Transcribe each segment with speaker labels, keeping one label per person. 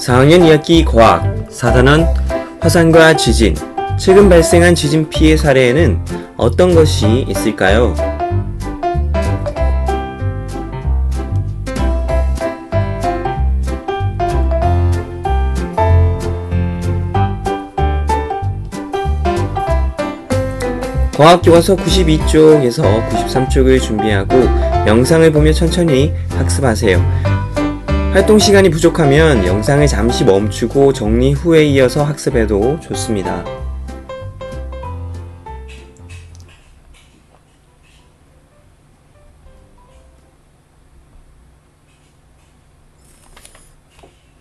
Speaker 1: 4학년 2학기 과학 4단원 화산과 지진. 최근 발생한 지진 피해 사례에는 어떤 것이 있을까요? 과학교과서 92쪽에서 93쪽을 준비하고 영상을 보며 천천히 학습하세요. 활동 시간이 부족하면 영상을 잠시 멈추고 정리 후에 이어서 학습해도 좋습니다.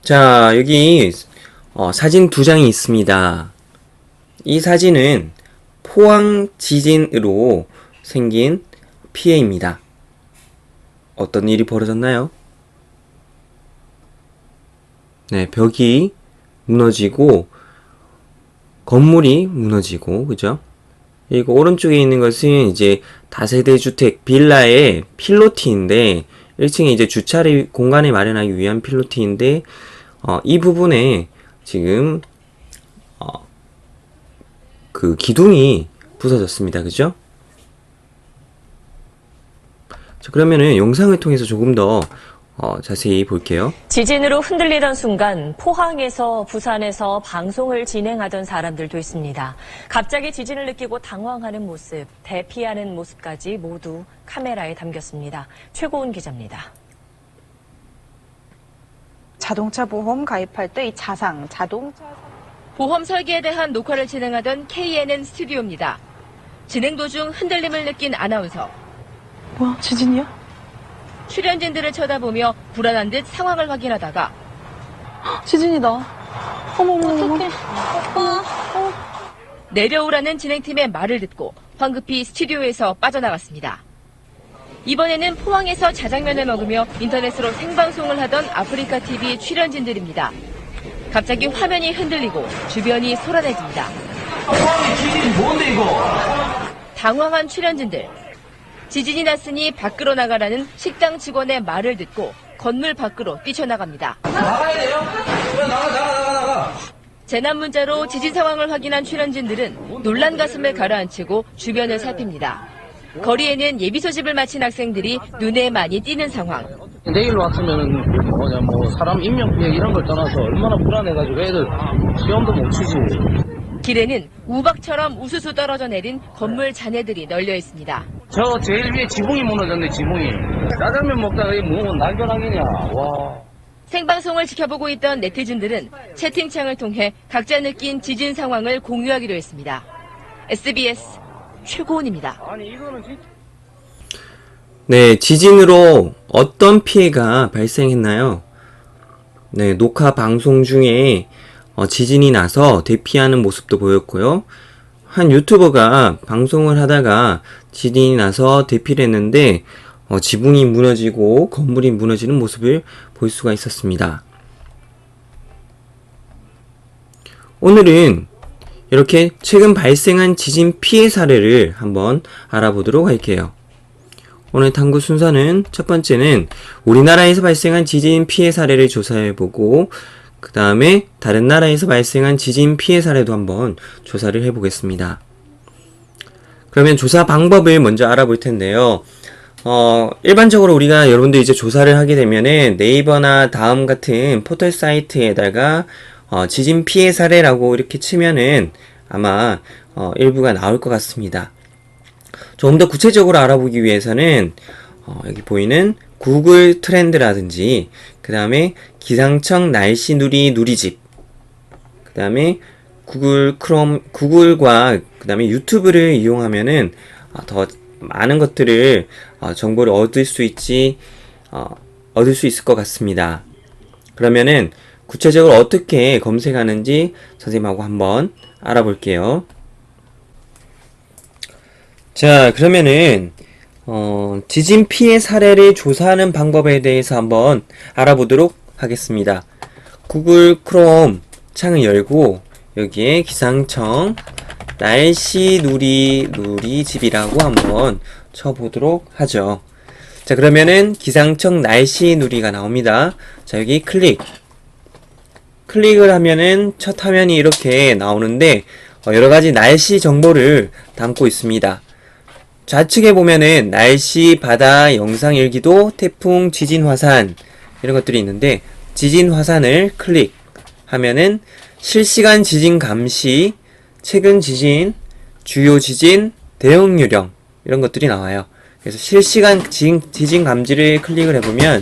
Speaker 1: 자, 여기 사진 두 장이 있습니다. 이 사진은 포항 지진으로 생긴 피해입니다. 어떤 일이 벌어졌나요? 네, 벽이 무너지고 건물이 무너지고, 그죠? 그리고 오른쪽에 있는 것은 이제 다세대 주택 빌라의 필로티인데 1층에 이제 주차를 공간을 마련하기 위한 필로티인데 이 부분에 지금 그 기둥이 부서졌습니다. 그죠? 자, 그러면은 영상을 통해서 조금 더 자세히 볼게요.
Speaker 2: 지진으로 흔들리던 순간 포항에서 부산에서 방송을 진행하던 사람들도 있습니다. 갑자기 지진을 느끼고 당황하는 모습, 대피하는 모습까지 모두 카메라에 담겼습니다. 최고은 기자입니다.
Speaker 3: 자동차 보험 가입할 때 이 자동차
Speaker 2: 보험 설계에 대한 녹화를 진행하던 KNN 스튜디오입니다. 진행 도중 흔들림을 느낀 아나운서.
Speaker 3: 뭐야, 지진이야?
Speaker 2: 출연진들을 쳐다보며 불안한 듯 상황을 확인하다가
Speaker 3: 지진이다. 어머머, 어떡해. 오빠.
Speaker 2: 내려오라는 진행팀의 말을 듣고 황급히 스튜디오에서 빠져나갔습니다. 이번에는 포항에서 자장면을 먹으며 인터넷으로 생방송을 하던 아프리카TV 출연진들입니다. 갑자기 화면이 흔들리고 주변이 소란해집니다.
Speaker 4: 지진 뭔데 이거?
Speaker 2: 당황한 출연진들. 지진이 났으니 밖으로 나가라는 식당 직원의 말을 듣고 건물 밖으로 뛰쳐나갑니다.
Speaker 4: 나가야 돼요? 나가.
Speaker 2: 재난 문자로 지진 상황을 확인한 출연진들은 놀란 가슴을 가라앉히고 주변을 살핍니다. 거리에는 예비 소집을 마친 학생들이 눈에 많이 띄는 상황.
Speaker 4: 내일 왔으면은 사람 인명 피해 이런 걸 떠나서 얼마나 불안해가지고 애들 시험도 못 치지.
Speaker 2: 길에는 우박처럼 우수수 떨어져 내린 건물 잔해들이 널려 있습니다.
Speaker 4: 저 제일 위에 지붕이 무너졌네, 지붕이. 짜장면 먹다가 뭐 날벼락이냐. 와.
Speaker 2: 생방송을 지켜보고 있던 네티즌들은 채팅창을 통해 각자 느낀 지진 상황을 공유하기도 했습니다. SBS 최고은입니다.
Speaker 4: 아니 이거는 진짜.
Speaker 1: 네, 지진으로 어떤 피해가 발생했나요? 네, 녹화 방송 중에 지진이 나서 대피하는 모습도 보였고요. 한 유튜버가 방송을 하다가 지진이 나서 대피를 했는데 지붕이 무너지고 건물이 무너지는 모습을 볼 수가 있었습니다. 오늘은 이렇게 최근 발생한 지진 피해 사례를 한번 알아보도록 할게요. 오늘 탐구 순서는 첫 번째는 우리나라에서 발생한 지진 피해 사례를 조사해보고 그 다음에 다른 나라에서 발생한 지진 피해 사례도 한번 조사를 해보겠습니다. 그러면 조사 방법을 먼저 알아볼 텐데요. 일반적으로 우리가 여러분들 이제 조사를 하게 되면은 네이버나 다음 같은 포털 사이트에다가 지진 피해 사례라고 이렇게 치면은 아마 일부가 나올 것 같습니다. 조금 더 구체적으로 알아보기 위해서는 여기 보이는 구글 트렌드라든지 그 다음에 기상청 날씨 누리집 그 다음에 구글과 그 다음에 유튜브를 이용하면은 더 많은 것들을 정보를 얻을 수 있을 것 같습니다. 그러면은 구체적으로 어떻게 검색하는지 선생님하고 한번 알아볼게요. 자, 그러면은 지진 피해 사례를 조사하는 방법에 대해서 한번 알아보도록 하겠습니다. 구글 크롬 창을 열고 여기에 기상청 날씨 누리집이라고 한번 쳐보도록 하죠. 자, 그러면은 기상청 날씨 누리가 나옵니다. 자, 여기 클릭. 클릭을 하면은 첫 화면이 이렇게 나오는데 여러 가지 날씨 정보를 담고 있습니다. 좌측에 보면은 날씨, 바다, 영상 일기도, 태풍, 지진, 화산 이런 것들이 있는데 지진 화산을 클릭하면은 실시간 지진 감시, 최근 지진, 주요 지진, 대응 요령 이런 것들이 나와요. 그래서 실시간 지진 감지를 클릭을 해보면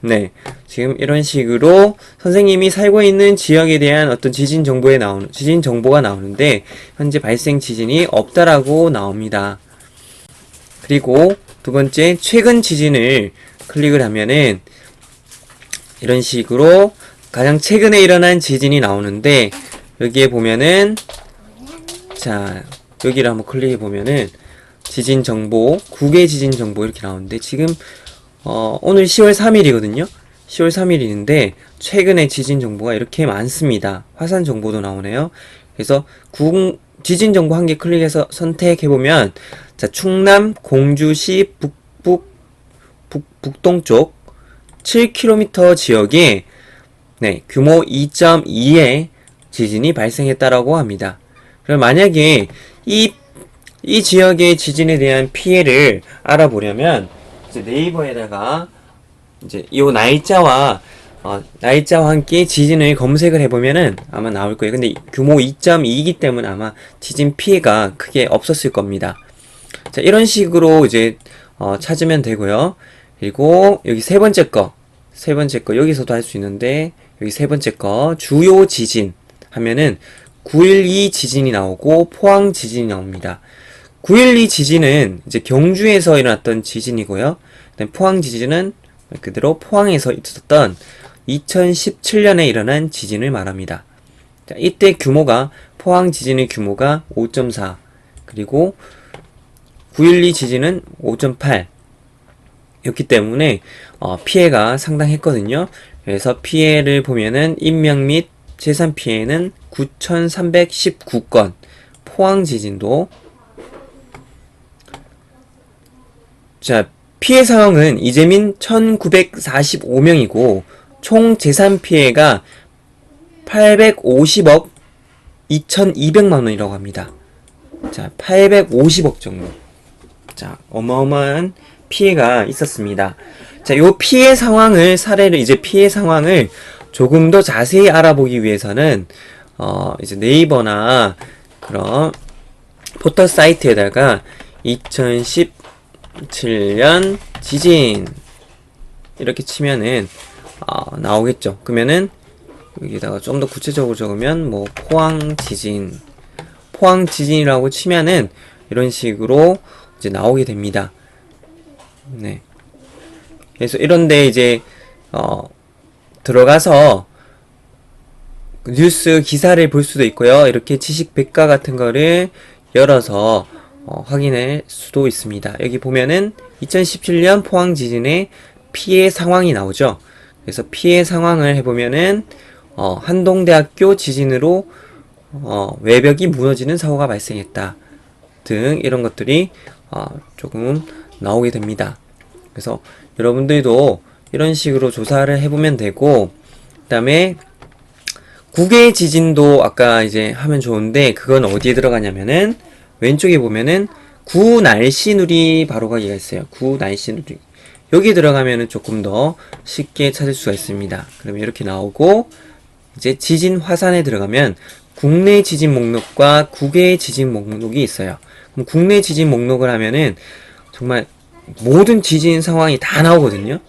Speaker 1: 네, 지금 이런 식으로 선생님이 살고 있는 지역에 대한 어떤 지진 정보가 나오는데 현재 발생 지진이 없다라고 나옵니다. 그리고 두 번째, 최근 지진을 클릭을 하면은 이런 식으로 가장 최근에 일어난 지진이 나오는데 여기에 보면은 자, 여기를 한번 클릭해 보면은 지진 정보, 국외 지진 정보 이렇게 나오는데 지금 오늘 10월 3일이거든요. 10월 3일인데 최근에 지진 정보가 이렇게 많습니다. 화산 정보도 나오네요. 그래서 지진 정보 한 개 클릭해서 선택해 보면 자, 충남 공주시 북동쪽 7km 지역에 네, 규모 2.2의 지진이 발생했다라고 합니다. 그럼 만약에 이 지역의 지진에 대한 피해를 알아보려면 이제 네이버에다가 이제 이 날짜와 함께 지진을 검색을 해보면은 아마 나올 거예요. 근데 규모 2.2이기 때문에 아마 지진 피해가 크게 없었을 겁니다. 자, 이런 식으로 이제 찾으면 되고요. 그리고 여기 세 번째 거 여기서도 할 수 있는데 여기 세 번째 거 주요 지진 하면은 9.12 지진이 나오고 포항 지진이 나옵니다. 9.12 지진은 이제 경주에서 일어났던 지진이고요. 포항 지진은 말 그대로 포항에서 있었던 2017년에 일어난 지진을 말합니다. 자, 이때 포항 지진의 규모가 5.4 그리고 9.12 지진은 5.8 였기 때문에 피해가 상당했거든요. 그래서 피해를 보면은 인명 및 재산 피해는 9,319건, 포항 지진도 자, 피해 상황은 이재민 1945명이고 총 재산 피해가 850억 2200만 원이라고 합니다. 자, 850억 정도. 자, 어마어마한 피해가 있었습니다. 자, 요 피해 상황을 조금 더 자세히 알아보기 위해서는 이제 네이버나 그런 포털 사이트에다가 2017년 지진 이렇게 치면은 나오겠죠. 그러면은 여기다가 좀 더 구체적으로 적으면 뭐 포항 지진이라고 치면은 이런 식으로 이제 나오게 됩니다. 네. 그래서 이런데 이제 들어가서 뉴스 기사를 볼 수도 있고요. 이렇게 지식백과 같은 거를 열어서 확인할 수도 있습니다. 여기 보면은 2017년 포항 지진의 피해 상황이 나오죠. 그래서 피해 상황을 해보면은 한동대학교 지진으로 외벽이 무너지는 사고가 발생했다 등 이런 것들이 조금 나오게 됩니다. 그래서 여러분들도 이런 식으로 조사를 해보면 되고, 그 다음에 국외 지진도 아까 이제 하면 좋은데 그건 어디에 들어가냐면은 왼쪽에 보면은 구 날씨 누리 바로가기가 있어요. 구 날씨 누리 여기 들어가면은 조금 더 쉽게 찾을 수가 있습니다. 그러면 이렇게 나오고 이제 지진 화산에 들어가면 국내 지진 목록과 국외 지진 목록이 있어요. 그럼 국내 지진 목록을 하면은 정말 모든 지진 상황이 다 나오거든요.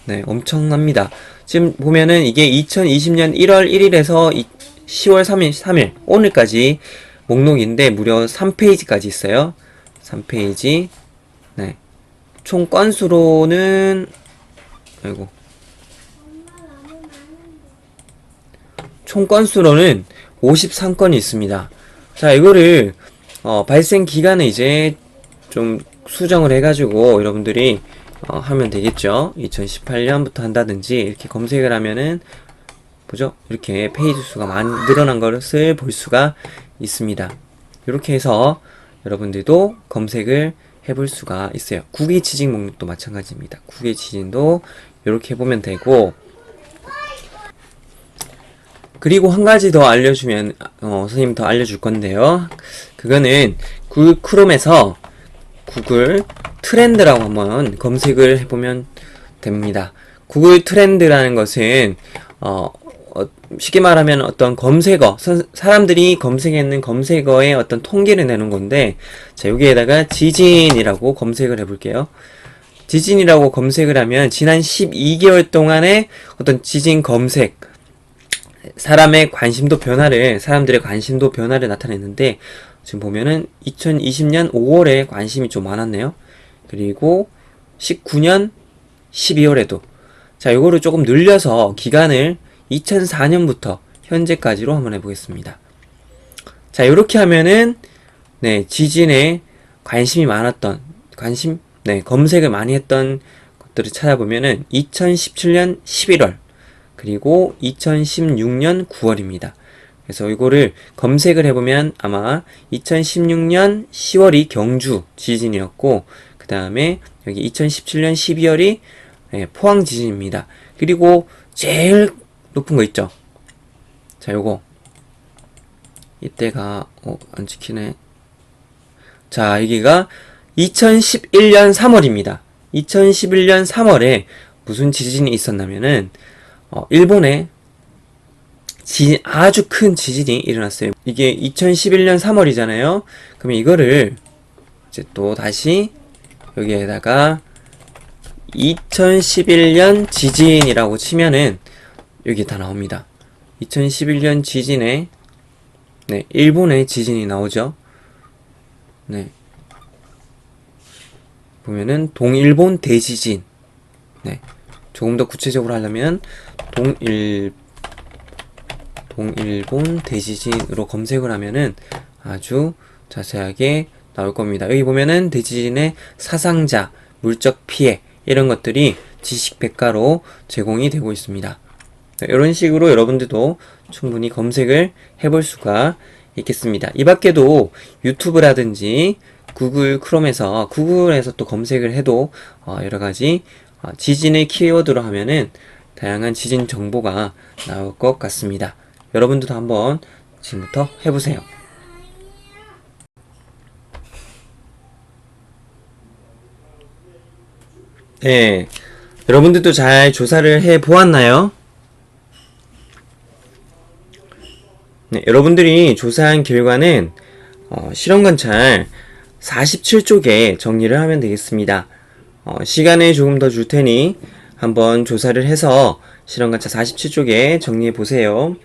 Speaker 1: 네, 엄청납니다. 지금 보면은 이게 2020년 1월 1일에서 10월 3일 오늘까지 목록인데 무려 3페이지까지 있어요. 3페이지. 네. 총 건수로는 총 건수로는 53건이 있습니다. 자, 이거를 발생 기간을 이제 좀 수정을 해가지고 여러분들이 하면 되겠죠. 2018년부터 한다든지 이렇게 검색을 하면은 보죠. 이렇게 페이지 수가 많이 늘어난 것을 볼 수가 있습니다. 이렇게 해서 여러분들도 검색을 해볼 수가 있어요. 국외 지진 목록도 마찬가지입니다. 국외 지진도 이렇게 해보면 되고, 그리고 한 가지 더 알려주면, 선생님 더 알려줄 건데요. 그거는 구글 크롬에서 구글 트렌드라고 한번 검색을 해보면 됩니다. 구글 트렌드라는 것은, 쉽게 말하면 어떤 검색어, 사람들이 검색했는 검색어의 어떤 통계를 내는 건데, 자, 여기에다가 지진이라고 검색을 해볼게요. 지진이라고 검색을 하면 지난 12개월 동안의 어떤 지진 검색, 사람들의 관심도 변화를 나타냈는데, 지금 보면은 2020년 5월에 관심이 좀 많았네요. 그리고 19년 12월에도. 자, 요거를 조금 늘려서 기간을 2004년부터 현재까지로 한번 해보겠습니다. 자, 요렇게 하면은, 네, 지진에 관심이 많았던, 검색을 많이 했던 것들을 찾아보면은 2017년 11월, 그리고 2016년 9월입니다. 그래서 이거를 검색을 해보면 아마 2016년 10월이 경주 지진이었고, 그 다음에 여기 2017년 12월이 포항 지진입니다. 그리고 제일 높은 거 있죠? 자, 요거. 이때가, 안 찍히네. 자, 여기가 2011년 3월입니다. 2011년 3월에 무슨 지진이 있었냐면은, 일본에 아주 큰 지진이 일어났어요. 이게 2011년 3월이잖아요. 그러면 이거를 이제 또 다시 여기에다가 2011년 지진이라고 치면은 여기 다 나옵니다. 2011년 지진에, 네, 일본의 지진이 나오죠. 네. 보면은 동일본 대지진. 네. 조금 더 구체적으로 하려면 동일본 대지진으로 검색을 하면은 아주 자세하게 나올 겁니다. 여기 보면은 대지진의 사상자, 물적 피해 이런 것들이 지식백과로 제공이 되고 있습니다. 이런 식으로 여러분들도 충분히 검색을 해볼 수가 있겠습니다. 이 밖에도 유튜브라든지 구글에서 또 검색을 해도 여러가지 지진의 키워드로 하면은 다양한 지진 정보가 나올 것 같습니다. 여러분들도 한번 지금부터 해보세요. 네, 여러분들도 잘 조사를 해 보았나요? 네, 여러분들이 조사한 결과는 실험 관찰 47쪽에 정리를 하면 되겠습니다. 시간을 조금 더 줄 테니 한번 조사를 해서 실험 관찰 47쪽에 정리해 보세요.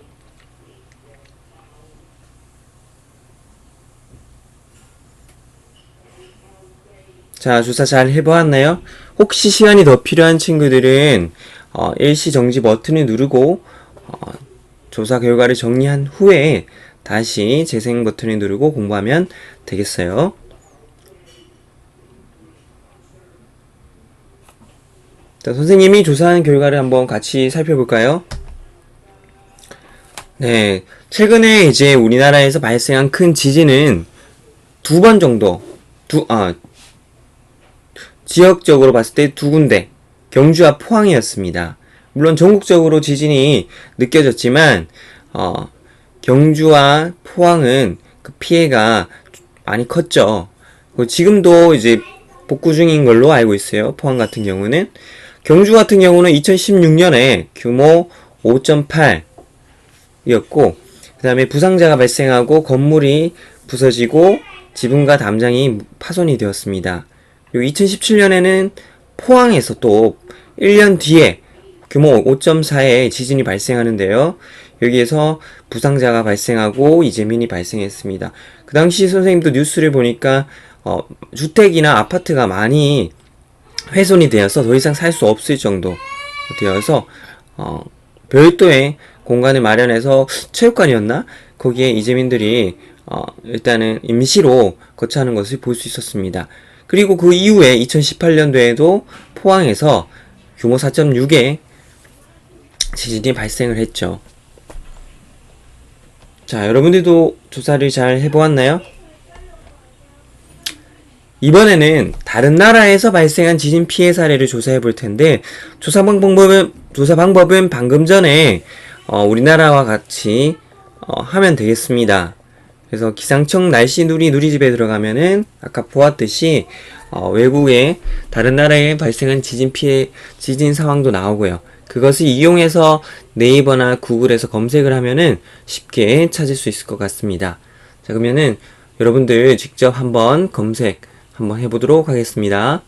Speaker 1: 자, 조사 잘 해보았나요? 혹시 시간이 더 필요한 친구들은 일시 정지 버튼을 누르고 조사 결과를 정리한 후에 다시 재생 버튼을 누르고 공부하면 되겠어요. 자, 선생님이 조사한 결과를 한번 같이 살펴볼까요? 네, 최근에 이제 우리나라에서 발생한 큰 지진은 두 번 정도, 지역적으로 봤을 때 두 군데, 경주와 포항이었습니다. 물론 전국적으로 지진이 느껴졌지만 경주와 포항은 그 피해가 많이 컸죠. 지금도 이제 복구 중인 걸로 알고 있어요. 포항 같은 경우는. 경주 같은 경우는 2016년에 규모 5.8이었고 그 다음에 부상자가 발생하고 건물이 부서지고 지붕과 담장이 파손이 되었습니다. 그리고 2017년에는 포항에서 또 1년 뒤에 규모 5.4의 지진이 발생하는데요. 여기에서 부상자가 발생하고 이재민이 발생했습니다. 그 당시 선생님도 뉴스를 보니까 주택이나 아파트가 많이 훼손이 되어서 더 이상 살 수 없을 정도 되어서 별도의 공간을 마련해서 체육관이었나? 거기에 이재민들이 일단은 임시로 거처하는 것을 볼 수 있었습니다. 그리고 그 이후에 2018년도에도 포항에서 규모 4.6의 지진이 발생을 했죠. 자, 여러분들도 조사를 잘 해보았나요? 이번에는 다른 나라에서 발생한 지진 피해 사례를 조사해 볼 텐데 조사 방법은 방금 전에 우리나라와 같이 하면 되겠습니다. 그래서 기상청 날씨 누리 누리집에 들어가면은 아까 보았듯이 외국의 다른 나라에 발생한 지진 상황도 나오고요. 그것을 이용해서 네이버나 구글에서 검색을 하면은 쉽게 찾을 수 있을 것 같습니다. 자, 그러면은 여러분들 직접 한번 검색 한번 해보도록 하겠습니다.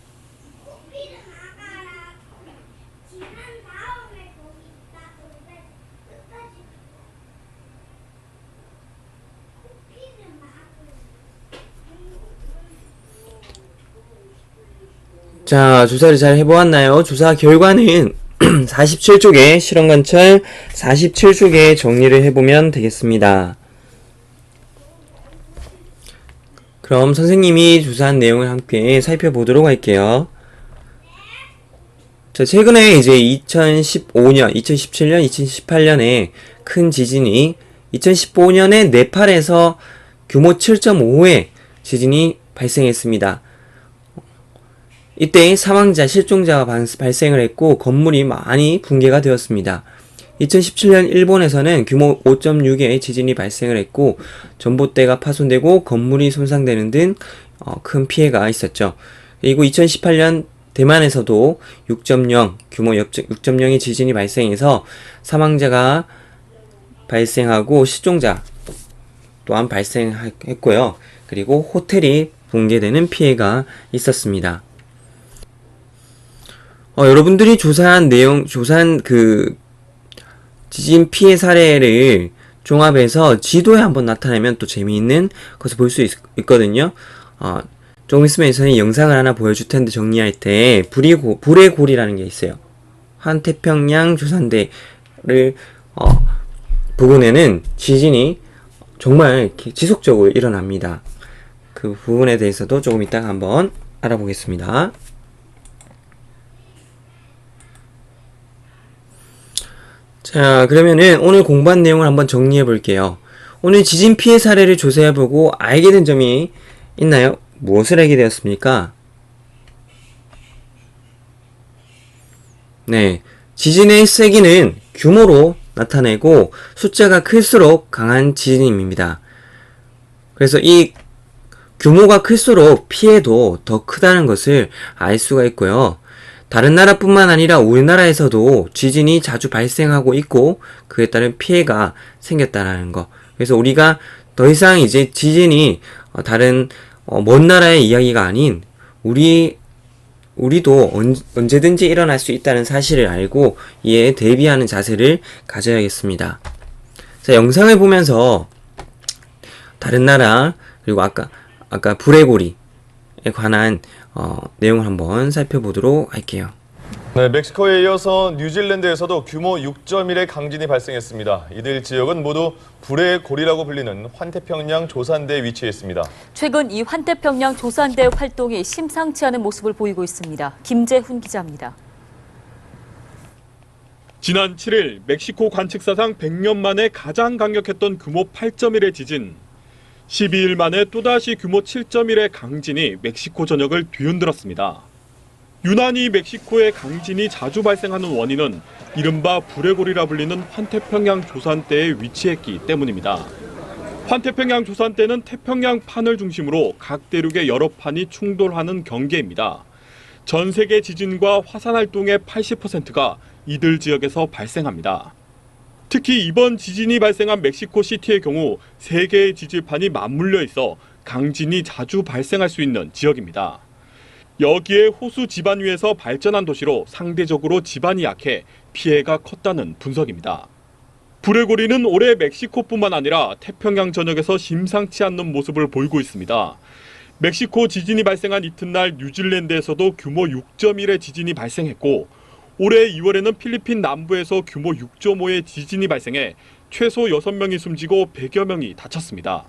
Speaker 1: 자, 조사를 잘 해보았나요? 조사 결과는 47쪽에 실험관찰 47쪽에 정리를 해보면 되겠습니다. 그럼 선생님이 조사한 내용을 함께 살펴보도록 할게요. 자, 최근에 이제 2015년, 2017년, 2018년에 큰 지진이 2015년에 네팔에서 규모 7.5의 지진이 발생했습니다. 이때 사망자, 실종자가 발생을 했고 건물이 많이 붕괴가 되었습니다. 2017년 일본에서는 규모 5.6의 지진이 발생을 했고 전봇대가 파손되고 건물이 손상되는 등 큰 피해가 있었죠. 그리고 2018년 대만에서도 6.0, 규모 6.0의 지진이 발생해서 사망자가 발생하고 실종자 또한 발생했고요. 그리고 호텔이 붕괴되는 피해가 있었습니다. 여러분들이 조사한 그 지진 피해 사례를 종합해서 지도에 한번 나타내면 또 재미있는 것을 볼 수 있거든요. 조금 있으면 저는 영상을 하나 보여줄 텐데 정리할 때 불의 고리라는 게 있어요. 환태평양 조산대를 부근에는 지진이 정말 지속적으로 일어납니다. 그 부분에 대해서도 조금 이따가 한번 알아보겠습니다. 자, 그러면은 오늘 공부한 내용을 한번 정리해 볼게요. 오늘 지진 피해 사례를 조사해보고 알게 된 점이 있나요? 무엇을 알게 되었습니까? 네, 지진의 세기는 규모로 나타내고 숫자가 클수록 강한 지진입니다. 그래서 이 규모가 클수록 피해도 더 크다는 것을 알 수가 있고요. 다른 나라뿐만 아니라 우리나라에서도 지진이 자주 발생하고 있고 그에 따른 피해가 생겼다는 거. 그래서 우리가 더 이상 이제 지진이 다른 먼 나라의 이야기가 아닌 우리도 언제든지 일어날 수 있다는 사실을 알고 이에 대비하는 자세를 가져야겠습니다. 자, 영상을 보면서 다른 나라 그리고 아까 불의 고리에 관한 내용을 한번 살펴보도록 할게요.
Speaker 5: 네, 멕시코에 이어서 뉴질랜드에서도 규모 6.1의 강진이 발생했습니다. 이들 지역은 모두 불의 고리라고 불리는 환태평양 조산대에 위치해 있습니다.
Speaker 6: 최근 이 환태평양 조산대 활동이 심상치 않은 모습을 보이고 있습니다. 김재훈 기자입니다.
Speaker 7: 지난 7일 멕시코 관측사상 100년 만에 가장 강력했던 규모 8.1의 지진. 12일 만에 또다시 규모 7.1의 강진이 멕시코 전역을 뒤흔들었습니다. 유난히 멕시코의 강진이 자주 발생하는 원인은 이른바 불의 고리라 불리는 환태평양 조산대에 위치했기 때문입니다. 환태평양 조산대는 태평양 판을 중심으로 각 대륙의 여러 판이 충돌하는 경계입니다. 전 세계 지진과 화산 활동의 80%가 이들 지역에서 발생합니다. 특히 이번 지진이 발생한 멕시코 시티의 경우 3개의 지질판이 맞물려 있어 강진이 자주 발생할 수 있는 지역입니다. 여기에 호수 지반 위에서 발전한 도시로 상대적으로 지반이 약해 피해가 컸다는 분석입니다. 불의 고리는 올해 멕시코뿐만 아니라 태평양 전역에서 심상치 않는 모습을 보이고 있습니다. 멕시코 지진이 발생한 이튿날 뉴질랜드에서도 규모 6.1의 지진이 발생했고 올해 2월에는 필리핀 남부에서 규모 6.5의 지진이 발생해 최소 6명이 숨지고 100여 명이 다쳤습니다.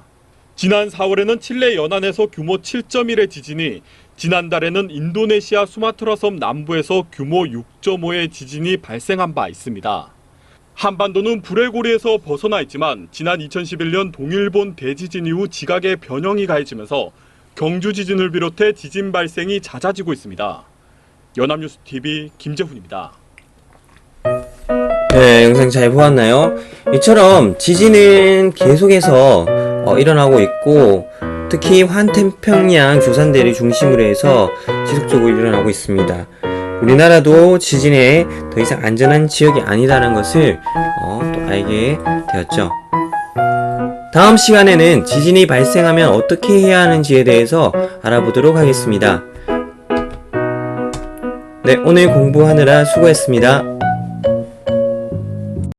Speaker 7: 지난 4월에는 칠레 연안에서 규모 7.1의 지진이, 지난달에는 인도네시아 수마트라 섬 남부에서 규모 6.5의 지진이 발생한 바 있습니다. 한반도는 불의 고리에서 벗어나 있지만 지난 2011년 동일본 대지진 이후 지각의 변형이 가해지면서 경주 지진을 비롯해 지진 발생이 잦아지고 있습니다. 연합뉴스TV 김재훈입니다.
Speaker 1: 네, 영상 잘 보았나요? 이처럼 지진은 계속해서 일어나고 있고 특히 환태평양 조산대를 중심으로 해서 지속적으로 일어나고 있습니다. 우리나라도 지진에 더 이상 안전한 지역이 아니라는 것을 또 알게 되었죠. 다음 시간에는 지진이 발생하면 어떻게 해야 하는지에 대해서 알아보도록 하겠습니다. 네, 오늘 공부하느라 수고했습니다.